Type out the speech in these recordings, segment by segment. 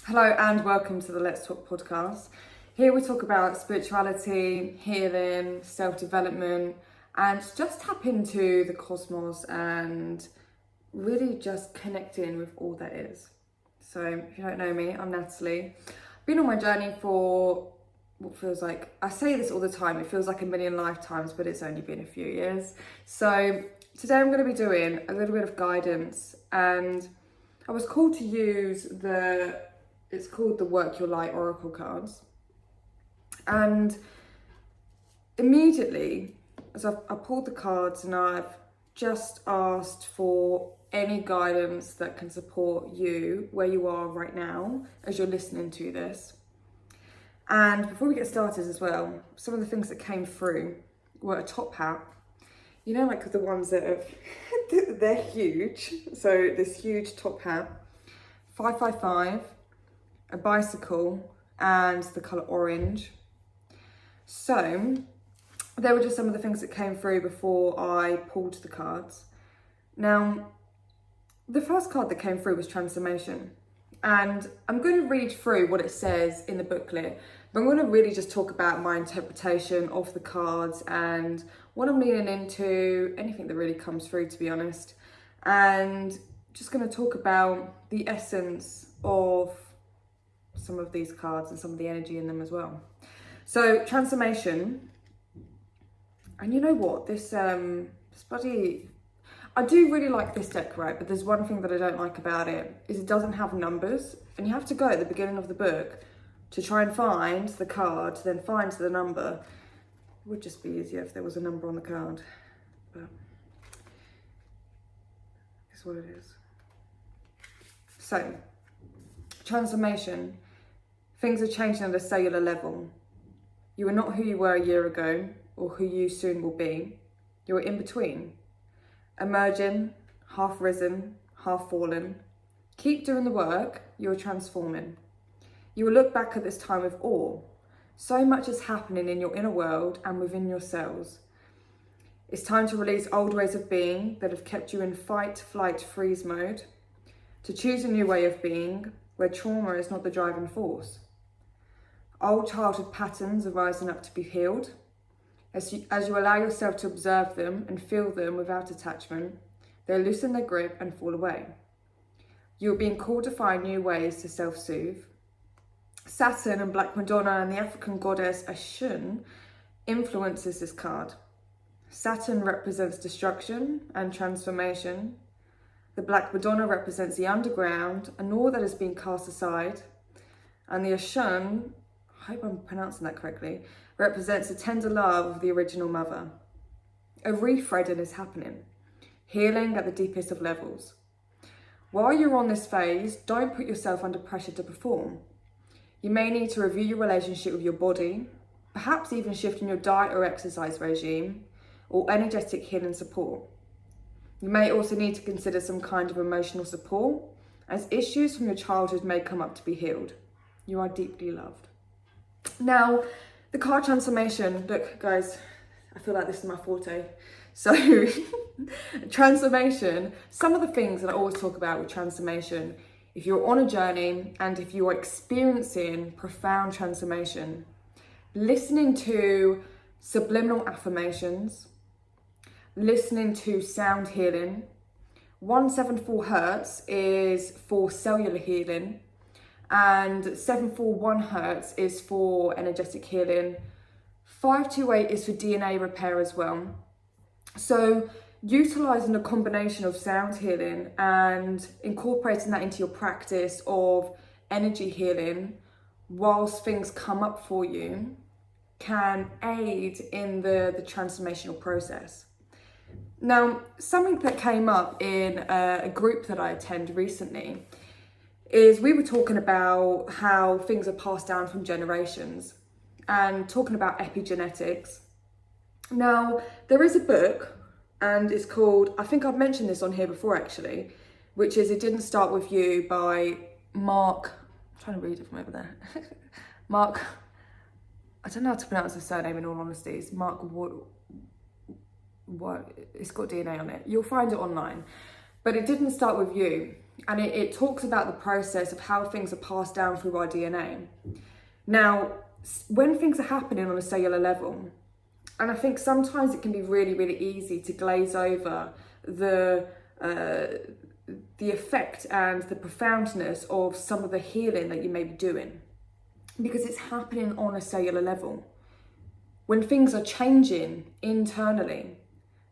Hello and welcome to the Let's Talk podcast. Here we talk about spirituality, healing, self-development, and just tap into the cosmos and really just connecting with all that is. So if you don't know me, I'm Natalie. I've been on my journey for what feels like, I say this all the time, it feels like a million lifetimes, but it's only been a few years. So today I'm going to be doing a little bit of guidance, and I was called to use it's called the Work Your Light Oracle cards. And immediately, as I pulled the cards and I've just asked for any guidance that can support you where you are right now as you're listening to this. And before we get started as well, some of the things that came through were a top hat. You know, like the ones that have, they're huge. So this huge top hat, 555, a bicycle, and the colour orange. So they were just some of the things that came through before I pulled the cards. Now, the first card that came through was transformation. And I'm going to read through what it says in the booklet, but I'm going to really just talk about my interpretation of the cards and what I'm leaning into, anything that really comes through, to be honest. And just going to talk about the essence of some of these cards and some of the energy in them as well. So transformation, and you know what, this bloody, I do really like this deck, right? But there's one thing that I don't like about it, is it doesn't have numbers, and you have to go at the beginning of the book to try and find the card, then find the number. It would just be easier if there was a number on the card, but it's what it is. So, transformation. Things are changing at a cellular level. You are not who you were a year ago or who you soon will be. You're in between. Emerging, half risen, half fallen. Keep doing the work, you're transforming. You will look back at this time with awe. So much is happening in your inner world and within your cells. It's time to release old ways of being that have kept you in fight, flight, freeze mode. To choose a new way of being where trauma is not the driving force. Old childhood patterns are rising up to be healed. As you allow yourself to observe them and feel them without attachment, they loosen their grip and fall away. You are being called to find new ways to self-soothe. Saturn and Black Madonna and the African goddess Ashun influences this card. Saturn represents destruction and transformation. The Black Madonna represents the underground and all that has been cast aside. And the Ashun, I hope I'm pronouncing that correctly, represents the tender love of the original mother. A rethreading is happening, healing at the deepest of levels. While you're on this phase, don't put yourself under pressure to perform. You may need to review your relationship with your body, perhaps even shifting your diet or exercise regime, or energetic healing support. You may also need to consider some kind of emotional support, as issues from your childhood may come up to be healed. You are deeply loved. Now, the card transformation, look guys, I feel like this is my forte. So, transformation, some of the things that I always talk about with transformation, if you're on a journey and if you are experiencing profound transformation, listening to subliminal affirmations, listening to sound healing. 174 Hertz is for cellular healing, and 741 Hertz is for energetic healing. 528 is for DNA repair as well. So utilizing a combination of sound healing and incorporating that into your practice of energy healing whilst things come up for you can aid in the transformational process. Now, something that came up in a group that I attend recently is we were talking about how things are passed down from generations and talking about epigenetics. Now, there is a book, and it's called, I think I've mentioned this on here before actually, which is It Didn't Start With You by Mark, I'm trying to read it from over there. Mark, I don't know how to pronounce his surname in all honesty, it's Mark what it's got DNA on it. You'll find it online. But It Didn't Start With You and it talks about the process of how things are passed down through our DNA. Now, when things are happening on a cellular level, and I think sometimes it can be really, really easy to glaze over the effect and the profoundness of some of the healing that you may be doing, because it's happening on a cellular level. When things are changing internally,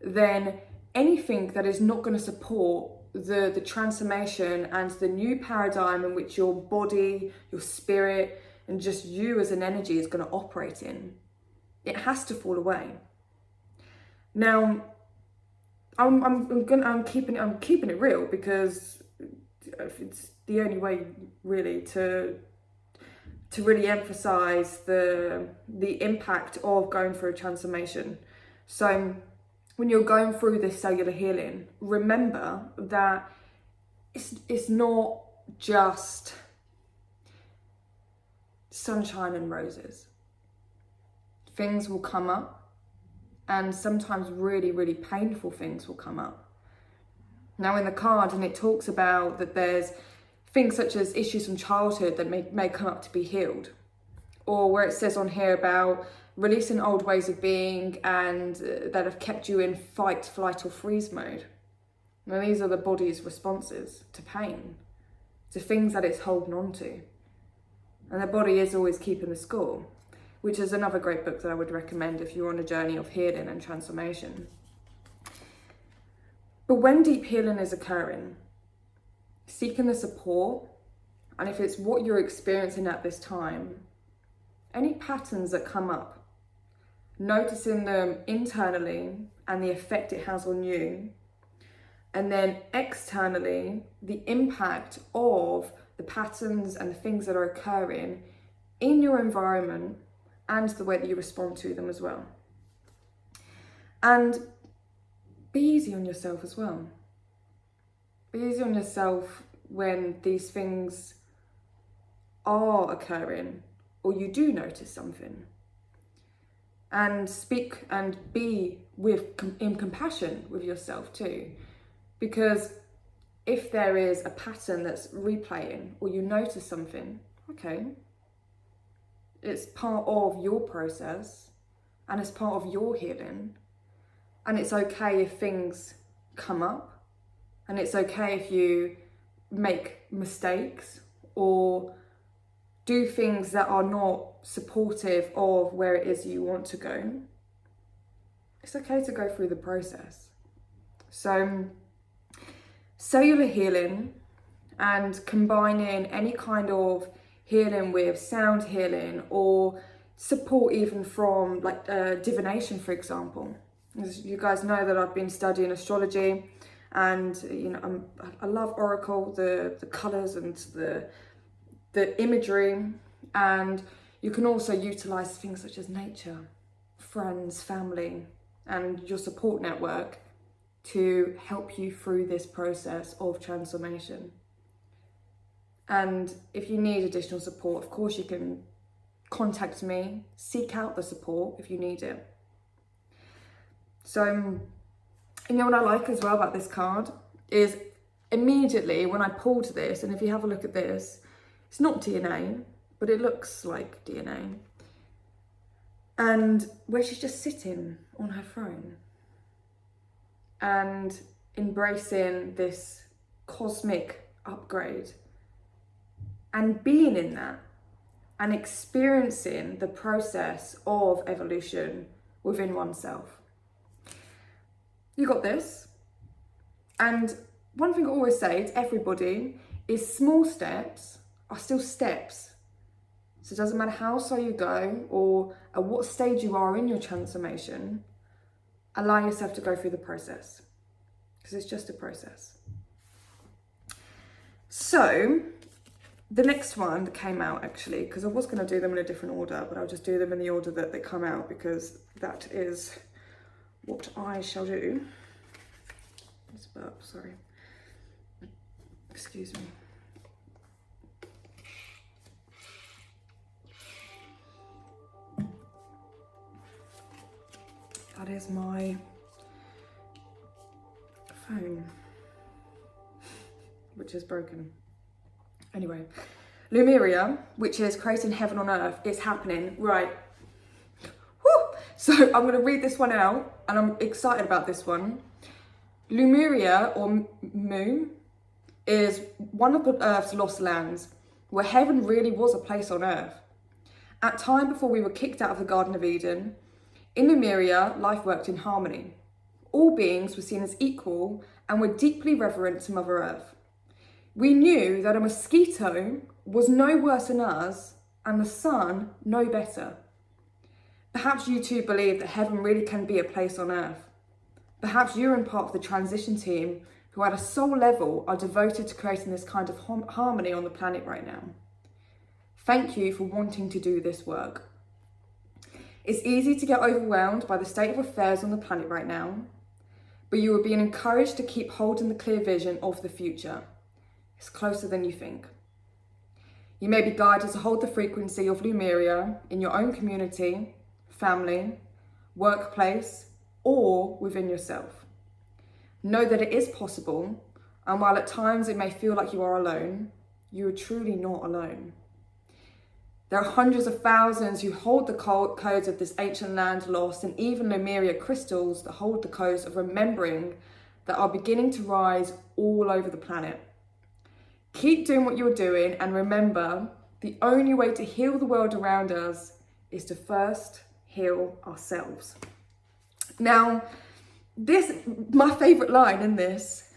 then anything that is not going to support the transformation and the new paradigm in which your body, your spirit, and just you as an energy is going to operate in, it has to fall away. Now, I'm keeping it real, because it's the only way really to really emphasize the impact of going through a transformation. So when you're going through this cellular healing, remember that it's not just sunshine and roses. Things will come up, and sometimes really, really painful things will come up. Now, in the card, and it talks about that there's things such as issues from childhood that may come up to be healed, or where it says on here about releasing old ways of being and that have kept you in fight, flight or freeze mode. Now, these are the body's responses to pain, to things that it's holding on to. And the body is always keeping the score, which is another great book that I would recommend if you're on a journey of healing and transformation. But when deep healing is occurring, seeking the support, and if it's what you're experiencing at this time, any patterns that come up, noticing them internally and the effect it has on you, and then externally, the impact of the patterns and the things that are occurring in your environment and the way that you respond to them as well. And be easy on yourself as well. Be easy on yourself when these things are occurring or you do notice something. And speak and be in compassion with yourself too. Because if there is a pattern that's replaying or you notice something, okay, it's part of your process and it's part of your healing. And it's okay if things come up, and it's okay if you make mistakes or do things that are not supportive of where it is you want to go. It's okay to go through the process. So cellular healing and combining any kind of healing with sound healing or support even from like divination, for example. As you guys know that I've been studying astrology, and you know I love oracle, the colours and the imagery, and you can also utilise things such as nature, friends, family, and your support network to help you through this process of transformation. And if you need additional support, of course you can contact me, seek out the support if you need it. So, you know what I like as well about this card is immediately when I pulled this, and if you have a look at this, it's not DNA, but it looks like DNA. And where she's just sitting on her throne and embracing this cosmic upgrade and being in that and experiencing the process of evolution within oneself. You got this. And one thing I always say to everybody is small steps are still steps. So it doesn't matter how slow you go or at what stage you are in your transformation, allow yourself to go through the process, because it's just a process. So the next one that came out, actually, because I was going to do them in a different order, but I'll just do them in the order that they come out, because that is what I shall do. It's a burp, sorry. Excuse me. That is my phone, which is broken. Anyway, Lumeria, which is creating heaven on earth, is happening, right? Woo! So I'm going to read this one out, and I'm excited about this one. Lumeria, or Mu, is one of the earth's lost lands, where heaven really was a place on earth. At time before we were kicked out of the Garden of Eden, in Lumeria, life worked in harmony. All beings were seen as equal and were deeply reverent to Mother Earth. We knew that a mosquito was no worse than us and the sun no better. Perhaps you too believe that heaven really can be a place on earth. Perhaps you're in part of the transition team who at a soul level are devoted to creating this kind of harmony on the planet right now. Thank you for wanting to do this work. It's easy to get overwhelmed by the state of affairs on the planet right now, but you are being encouraged to keep holding the clear vision of the future. It's closer than you think. You may be guided to hold the frequency of Lumeria in your own community, family, workplace, or within yourself. Know that it is possible, and while at times it may feel like you are alone, you are truly not alone. There are hundreds of thousands who hold the codes of this ancient land lost, and even Lumeria crystals that hold the codes of remembering that are beginning to rise all over the planet. Keep doing what you're doing, and remember, the only way to heal the world around us is to first heal ourselves. Now, my favourite line in this,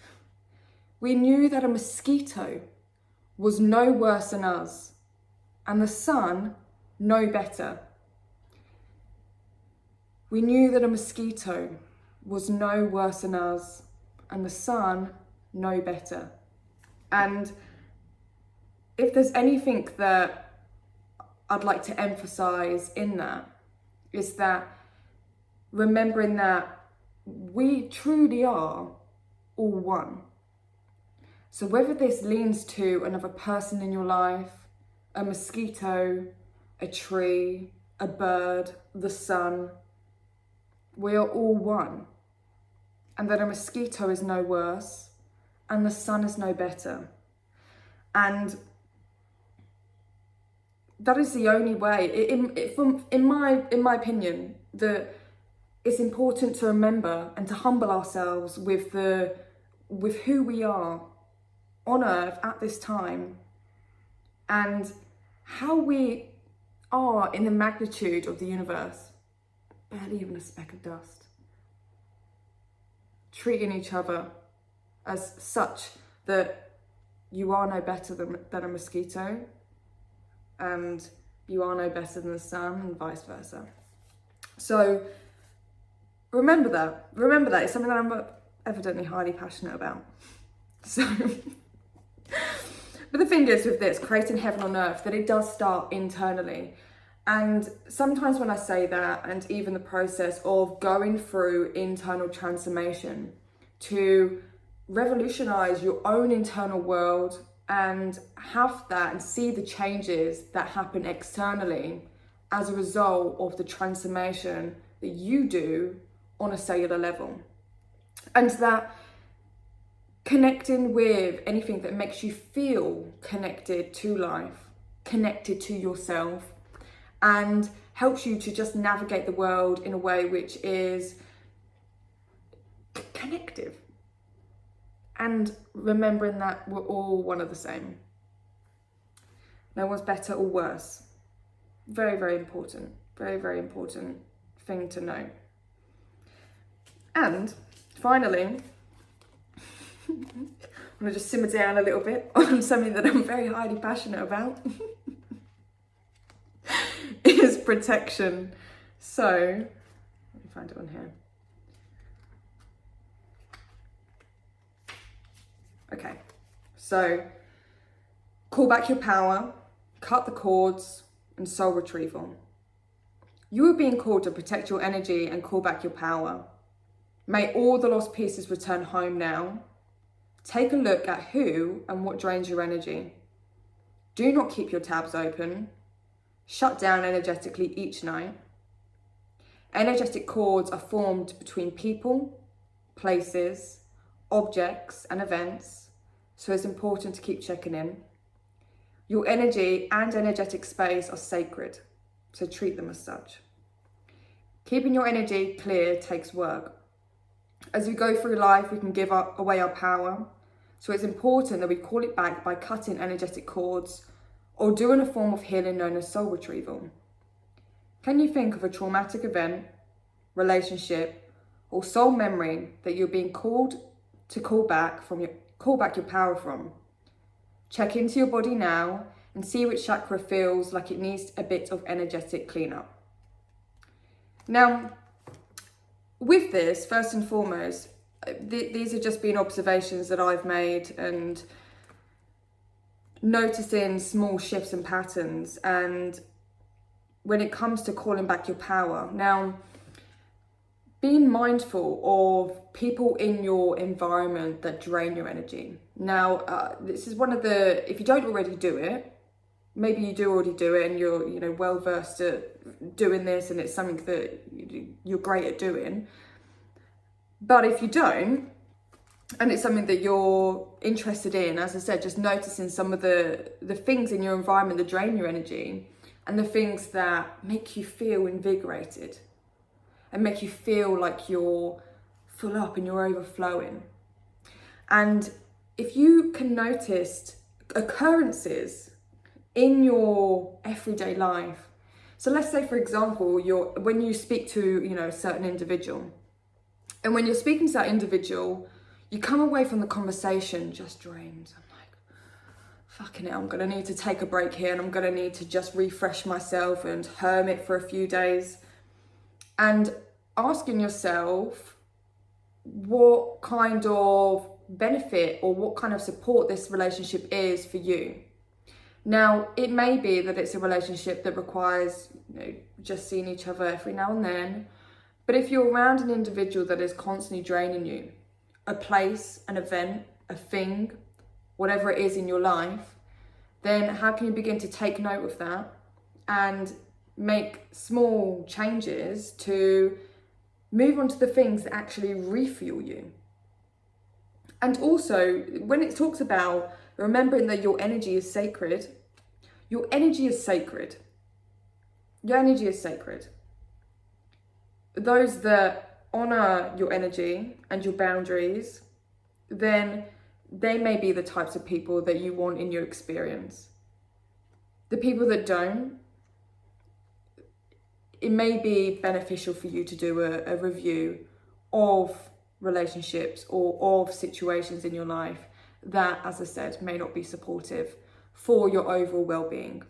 we knew that a mosquito was no worse than us, and the sun no better. We knew that a mosquito was no worse than us, and the sun no better. And if there's anything that I'd like to emphasize in that, is that remembering that we truly are all one. So whether this leans to another person in your life, a mosquito, a tree, a bird, the sun, we are all one. And that a mosquito is no worse and the sun is no better. And that is the only way, in my opinion, that it's important to remember and to humble ourselves with who we are on earth at this time, and how we are in the magnitude of the universe, barely even a speck of dust. Treating each other as such that you are no better than a mosquito, and you are no better than the sun, and vice versa. So remember that. It's something that I'm evidently highly passionate about. So, but the thing is with this, creating heaven on earth, that it does start internally. And sometimes when I say that, and even the process of going through internal transformation to revolutionize your own internal world and have that and see the changes that happen externally as a result of the transformation that you do on a cellular level. And that connecting with anything that makes you feel connected to life, connected to yourself, and helps you to just navigate the world in a way which is connective. And remembering that we're all one of the same. No one's better or worse. Very, very important. Very, very important thing to know. And finally, I'm going to just simmer down a little bit on something that I'm very highly passionate about. Is protection. So, let me find it on here. Okay, so call back your power, cut the cords, and soul retrieval. You are being called to protect your energy and call back your power. May all the lost pieces return home now. Take a look at who and what drains your energy. Do not keep your tabs open. Shut down energetically each night. Energetic cords are formed between people, places, objects and events, so it's important to keep checking in. Your energy and energetic space are sacred, so treat them as such. Keeping your energy clear takes work. As we go through life, we can give away our power, so it's important that we call it back by cutting energetic cords or doing a form of healing known as soul retrieval. Can you think of a traumatic event, relationship, or soul memory that you're being called to call back your power from? Check into your body now and see which chakra feels like it needs a bit of energetic cleanup. Now, with this, first and foremost, these have just been observations that I've made and noticing small shifts and patterns. And when it comes to calling back your power, now, being mindful of people in your environment that drain your energy. Now, this is one of the, if you don't already do it, maybe you do already do it and you're well versed at doing this and it's something that you're great at doing. But if you don't, and it's something that you're interested in, as I said, just noticing some of the things in your environment that drain your energy and the things that make you feel invigorated and make you feel like you're full up and you're overflowing. And if you can notice occurrences in your everyday life, so let's say, for example, when you speak to a certain individual, and when you're speaking to that individual, you come away from the conversation just drained. I'm like, fucking it, I'm gonna need to take a break here and I'm gonna need to just refresh myself and hermit for a few days. And asking yourself what kind of benefit or what kind of support this relationship is for you. Now, it may be that it's a relationship that requires just seeing each other every now and then. But if you're around an individual that is constantly draining you, a place, an event, a thing, whatever it is in your life, then how can you begin to take note of that and make small changes to move on to the things that actually refuel you? And also, when it talks about remembering that your energy is sacred, your energy is sacred. Your energy is sacred. Those that honor your energy and your boundaries, then they may be the types of people that you want in your experience. The people that don't, it may be beneficial for you to do a review of relationships or of situations in your life that, as I said, may not be supportive for your overall well-being.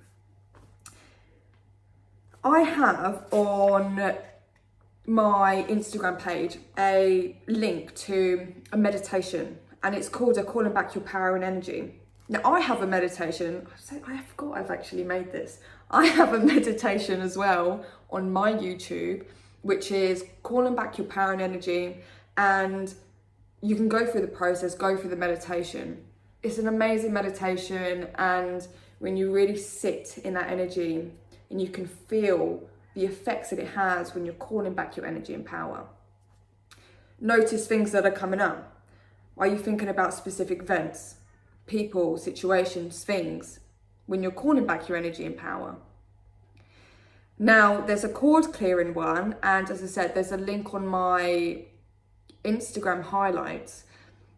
I have on my Instagram page a link to a meditation, and it's called a Calling Back Your Power and Energy. Now, I have a meditation. I forgot I've actually made this. I have a meditation as well on my YouTube, which is Calling Back Your Power and Energy. And you can go through the process, go through the meditation. It's an amazing meditation. And when you really sit in that energy and you can feel the effects that it has when you're calling back your energy and power. Notice things that are coming up. Are you thinking about specific events, people, situations, things, when you're calling back your energy and power? Now, there's a cord clearing one, and as I said, there's a link on my Instagram highlights.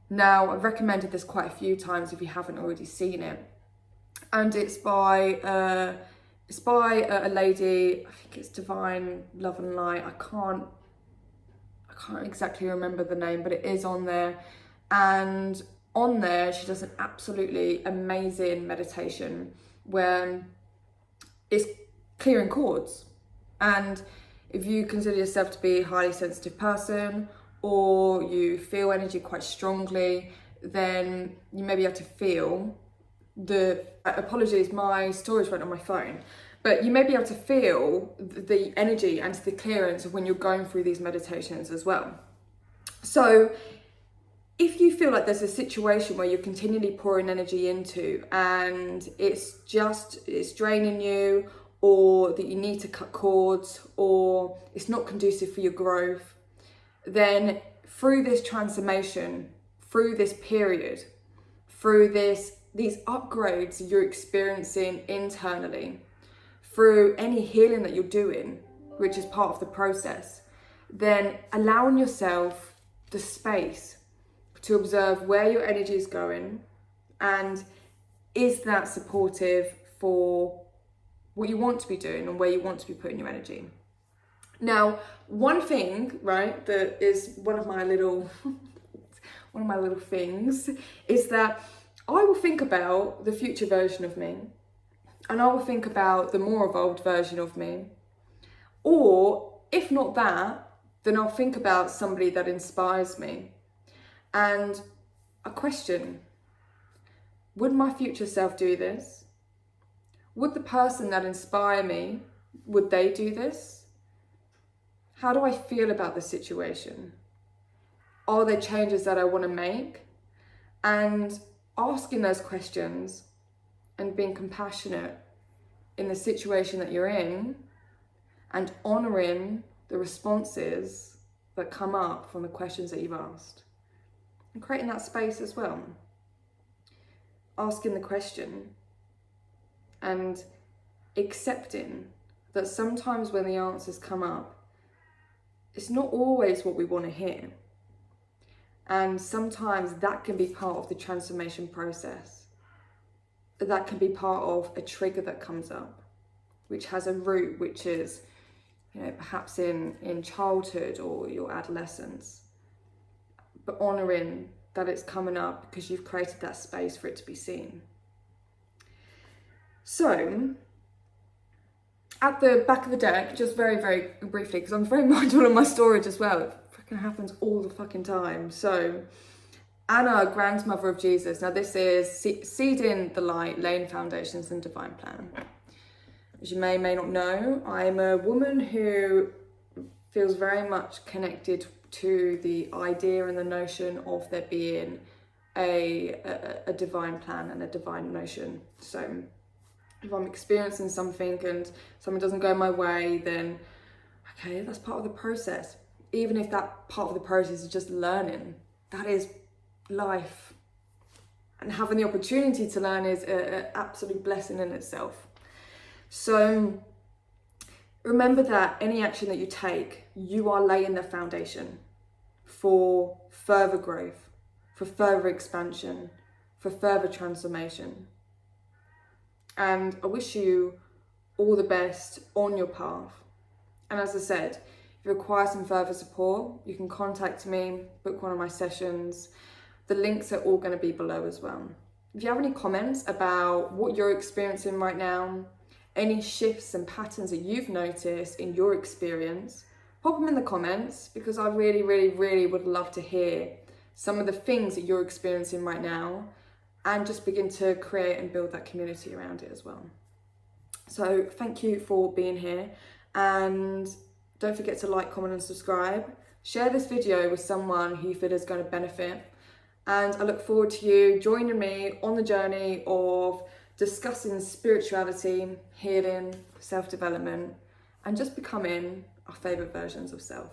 Now, I've recommended this quite a few times if you haven't already seen it. And it's by a lady, I think it's Divine Love and Light. I can't exactly remember the name, but it is on there. And on there, she does an absolutely amazing meditation where it's clearing cords. And if you consider yourself to be a highly sensitive person, or you feel energy quite strongly, then you may be able to feel apologies, my storage went on my phone. But you may be able to feel the energy and the clearance of when you're going through these meditations as well. So if you feel like there's a situation where you're continually pouring energy into and it's draining you, or that you need to cut cords, or it's not conducive for your growth, then through this transformation, through this period, through these upgrades you're experiencing internally, through any healing that you're doing, which is part of the process, then allowing yourself the space to observe where your energy is going, and is that supportive for what you want to be doing and where you want to be putting your energy. Now, one thing, right, that is one of my little things is that I will think about the future version of me, and I will think about the more evolved version of me. Or if not that, then I'll think about somebody that inspires me. And a question: would my future self do this? Would the person that inspire me, would they do this? How do I feel about the situation? Are there changes that I want to make? And asking those questions and being compassionate in the situation that you're in, and honouring the responses that come up from the questions that you've asked. And creating that space as well. Asking the question and accepting that sometimes when the answers come up, it's not always what we want to hear. And sometimes that can be part of the transformation process. That can be part of a trigger that comes up, which has a root, which is, perhaps in childhood or your adolescence. But honouring that it's coming up because you've created that space for it to be seen. So, at the back of the deck, just very, very briefly, because I'm very mindful of my storage as well. It freaking happens all the fucking time. So, Anna, grandmother of Jesus. Now this is Seeding the Light, laying foundations and divine plan. As you may not know, I'm a woman who feels very much connected to the idea and the notion of there being a divine plan and a divine notion. So if I'm experiencing something and something doesn't go my way, then okay, that's part of the process. Even if that part of the process is just learning, that is life. And having the opportunity to learn is an absolute blessing in itself. So remember that any action that you take, you are laying the foundation for further growth, for further expansion, for further transformation. And I wish you all the best on your path. And as I said, if you require some further support, you can contact me, book one of my sessions. The links are all going to be below as well. If you have any comments about what you're experiencing right now, any shifts and patterns that you've noticed in your experience, pop them in the comments, because I really, really, really would love to hear some of the things that you're experiencing right now, and just begin to create and build that community around it as well. So thank you for being here, and don't forget to like, comment and subscribe. Share this video with someone who you feel is going to benefit, and I look forward to you joining me on the journey of discussing spirituality, healing, self-development, and just becoming our favourite versions of self.